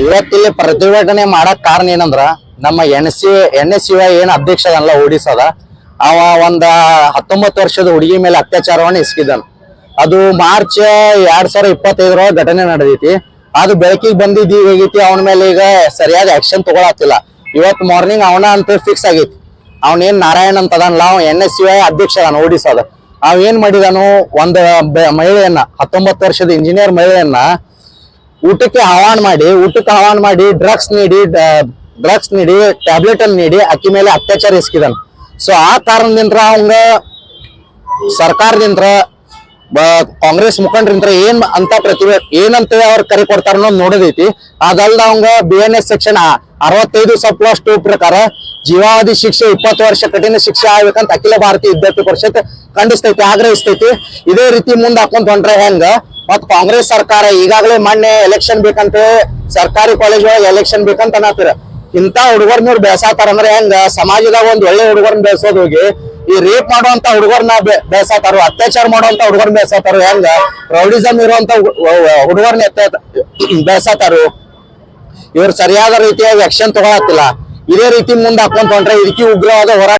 ಇವತ್ತಿಲ್ಲಿ ಪ್ರತಿಭಟನೆ ಮಾಡಕ್ ಕಾರಣ ಏನಂದ್ರ ನಮ್ಮ ಎನ್ ಎಸ್ ಯು ಏನ್ ಅಧ್ಯಕ್ಷ ಅದಲ್ಲ ಓಡಿಸದ ಅವ ಒಂದ 19 ವರ್ಷದ ಹುಡುಗಿ ಮೇಲೆ ಅತ್ಯಾಚಾರವನ್ನ ಎಸಗಿದಾನ. ಅದು ಮಾರ್ಚ್ 2025 ಘಟನೆ ನಡೆದೈತಿ. ಅದು ಬೆಳಕಿಗೆ ಬಂದಿದ್ದು ಹೇಗೈತಿ, ಅವನ ಮೇಲೆ ಈಗ ಸರಿಯಾದ ಆಕ್ಷನ್ ತಗೊಳತ್ತಿಲ್ಲ. ಇವತ್ ಮಾರ್ನಿಂಗ್ ಅವನ ಅಂತ ಫಿಕ್ಸ್ ಆಗೈತಿ. ಅವನೇನ್ ನಾರಾಯಣ್ ಅಂತ ಅದನ್ಲ, ಅವ NSUI ಅಧ್ಯಕ್ಷ ಅದಾನ ಓಡಿಸೋದ. ಅವ್ ಏನ್ ಮಾಡಿದಾನು, ಒಂದು ಮಹಿಳೆಯನ್ನ 19 ವರ್ಷದ ಇಂಜಿನಿಯರ್ ಮಹಿಳೆಯನ್ನ ಊಟಕ್ಕೆ ಆಹ್ವಾನ ಮಾಡಿ ಡ್ರಗ್ಸ್ ನೀಡಿ ಟ್ಯಾಬ್ಲೆಟ್ ಅನ್ನು ನೀಡಿ ಅಕ್ಕಿ ಮೇಲೆ ಅತ್ಯಾಚಾರ ಎಸಗಿದಾನ. ಸೊ ಆ ಕಾರಣದಿಂದ ಅವಂಗ ಸರ್ಕಾರದಿಂದ ಕಾಂಗ್ರೆಸ್ ಮುಖಂಡರಿಂದ ಏನಂತ ಅವ್ರ ಕರೆ ಕೊಡ್ತಾರ ಅನ್ನೋದು ನೋಡೋದೈತಿ. ಅದಲ್ದ ಅವಂಗ BNS ಸೆಕ್ಷನ್ 65(2) ಪ್ರಕಾರ ಜೀವಾವಧಿ ಶಿಕ್ಷೆ 20 ವರ್ಷ ಕಠಿಣ ಶಿಕ್ಷೆ ಆಗ್ಬೇಕಂತ ಅಖಿಲ ಭಾರತೀಯ ವಿದ್ಯಾರ್ಥಿ ಪರಿಷತ್ ಖಂಡಿಸ್ತೈತಿ, ಆಗ್ರಹಿಸ್ತೈತಿ. ಇದೇ ರೀತಿ ಮುಂದೆ ಹಾಕೊಂಡ್ ಹೊಂಟ್ರೆ ಹೆಂಗ? ಮತ್ ಕಾಂಗ್ರೆಸ್ ಸರ್ಕಾರ ಈಗಾಗಲೇ ಮೊನ್ನೆ ಎಲೆಕ್ಷನ್ ಬೇಕಂತ ಸರ್ಕಾರಿ ಕಾಲೇಜ್ ಒಳಗೆ ಎಲೆಕ್ಷನ್ ಬೇಕಂತ ಅನ್ನತ್ತೀರ. ಇಂತ ಹುಡುಗರ್ನವ್ರು ಬೆಳೆಸಾತಾರ ಅಂದ್ರೆ ಹೆಂಗ? ಸಮಾಜದಾಗ ಒಂದ್ ಒಳ್ಳೆ ಹುಡುಗರ್ನ ಬೆಳೆಸೋದ್ ಹೋಗಿ ಈ ರೇಪ್ ಮಾಡುವಂತ ಹುಡುಗರ್ನ ಬೆಳೆಸಾತಾರೋ, ಅತ್ಯಾಚಾರ ಮಾಡುವಂತ ಹುಡುಗರ್ನ ಬೆಳೆಸಾತಾರೋ, ಹೆಂಗ ರೌಡಿಸಮ್ ಇರುವಂತ ಹುಡುಗರ್ನ ಬೆಳೆಸಾತಾರೋ. ಇವ್ರು ಸರಿಯಾದ ರೀತಿಯಾಗಿ ಆಕ್ಷನ್ ತಗೊಳತ್ತಿಲ್ಲ. ಇದೇ ರೀತಿ ಮುಂದೆ ಹಾಕೊಂಡ್ ಹೊಂಟ್ರೆ ಇದಕ್ಕೆ ಉಗ್ರವಾದ ಹೋರಾಟ